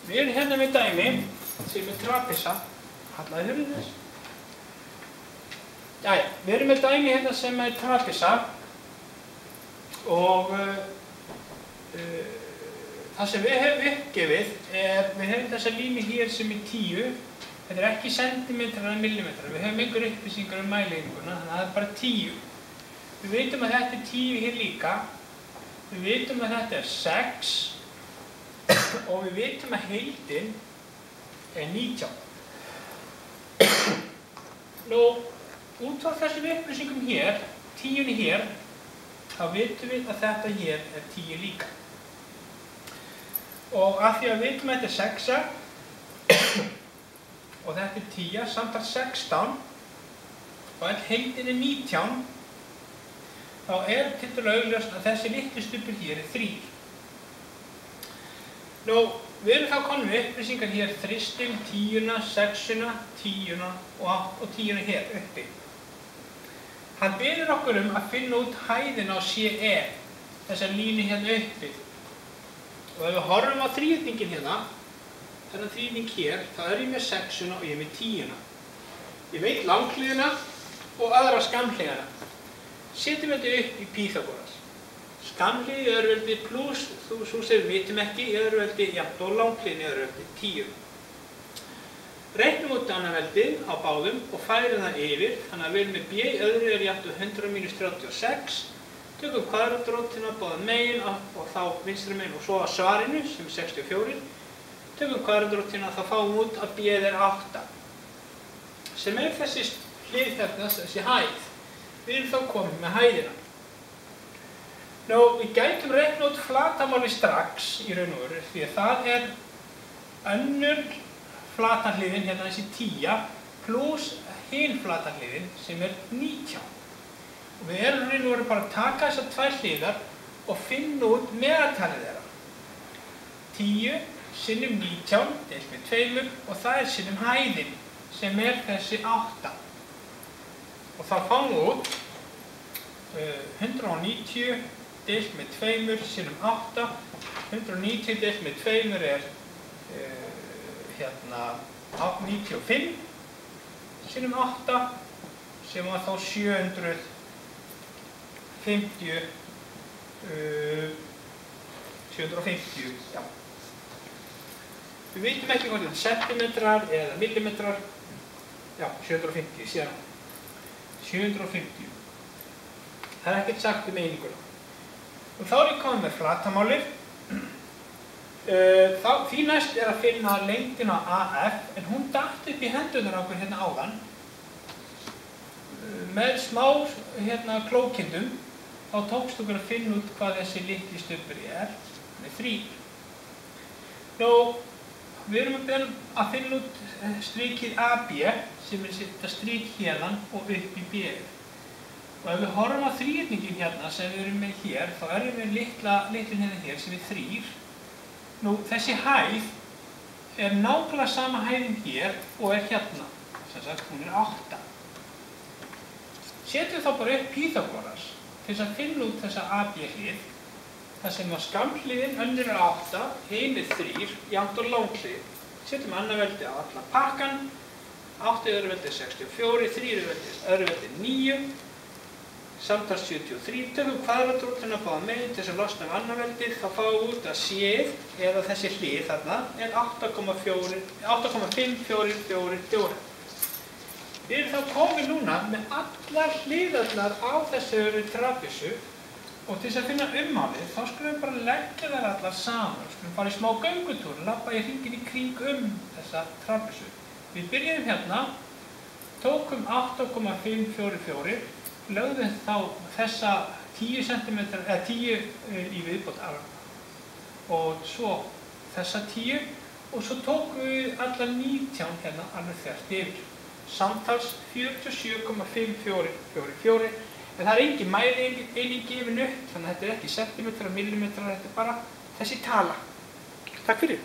Við erum hérna með dæmi sem er trapisa. Hallaði hurðin þess. Jæja, við erum með dæmi hérna sem er trapisa og það sem við hefum uppgefið er, við hefum þessa línu hér sem er 10. Þetta er ekki sentimetrar eða millimetrar. Við hefum einhver upplýsingar um mæleininguna, þannig að það er bara 10. Við vitum að þetta er 10 hér líka. Við vitum að þetta er 6 og við vitum að heildin er 19. Nú, út frá þessum upplýsingum hér, 10 hér, þá vitum við að þetta hér er 10 líka. Og af því að við vitum að þetta er 6 og þetta er 10, samtals 16 og all heildin er 19, þá er tiltölulega augljóst að þessi litli stubbur hér er 3. Nú, við erum þá konum við upplýsingar hér þristin, 10, 6, 10 og 10 hér uppi. Hann biður okkur að finna út hæðina á CE, þessa línu hérna uppi. Og ef við horfum á þríhyrninginn hérna, þennan þríhyrning hér, þá er ég með 6 og ég er með 10. Ég veit langhliðina og aðra skammhliðina. Setjum þetta upp í Pýþagóras. Skammhlið í öðruveldi pluss, svo sem við vitum ekki, í öðruveldi jafnt og langhliðin í öðruveldi 10. Reiknum út annaðveldið á báðum og færum það yfir, þannig að við erum með b í öðru er jafnt og 100 - 36. Tökum kvadratrótina báðum megin og þá vinstra megin og svo að svarinu sem er 64. Tökum kvadratrótina þá fáum við út að b er 8. Sem er þessi hlið hérna, þessi hæð. Við erum þá komin með hæðina. Nú, við gætum reikna út flatarmáli strax í raun og veru því að það er önnur flatarhliðin, hérna þessi 10, pluss hin flatarhliðin sem er 19. Og við erum raun og veru bara að taka þessar tvær hliðar og finna út meðaltalið þeirra. 10 sinnum 19 deilt með 2 og það er sinnum hæðin sem er þessi 8. Og þá fáum við út 190 deilt með 2 sinnum 8. 190 deilt með 2 er hérna 95 sinnum 8 sem var þá 750 já. Við veitum ekki hvort þetta er sentimetrar eða millimetrar. Já, 750 síðan. 750. Það er ekkert sagt eininguna. Og þá er ég komið með flatarmálið. Því næst er að finna lengdina á AF, en hún datt upp í hendunar okkur hérna áðan. Með smá klókindum, þá tókst okkur að finna út hvað þessi litli stubbur er, með 3. Nú, við erum að finna út strikið AB, sem er þetta strik hérðan og upp í B. Og ef við horfum á þríhyrninginn hérna sem við erum með hér, þá erum við litlinn hérna hér sem er 3. Nú, þessi hæð er nákvæmlega sama hæðin hér og er hérna, sem sagt, hún er 8. Setjum þá bara upp Pýþagóras til þess að finna út þessa AB-hlið, þar sem að skammhliðin önnur er 8, hin er 3, jafnt og langhlið. Setjum annarveldi á allan pakkan, 8 í öðruveldi er 64, 3 í öðruveldi er 9, samtals 73, tökum kvadratrótina báðum megin til þess að losna af annarveldið, þá fáum við út að C-ið, eða þessi hlið þarna, er 8,544. Við erum þá komið núna með allar hliðarnar á þessu trapisu og til þess að finna umhafið, þá skulum við bara leggja þær allar saman. Skulum fara í smá göngutúr, labba í hringinn í kring þessa trapisu. Við byrjum hérna, tókum 8,544, lögðum þá þessa 10 cm, eða 10 í viðbót og svo þessa 10 og svo tókum við allar 19 hérna alveg þvert yfir. Samtals 47,544, en það er engin mælieining gefin upp, þannig að þetta er ekki sentimetrar, millimetrar, þetta er bara þessi tala. Takk fyrir.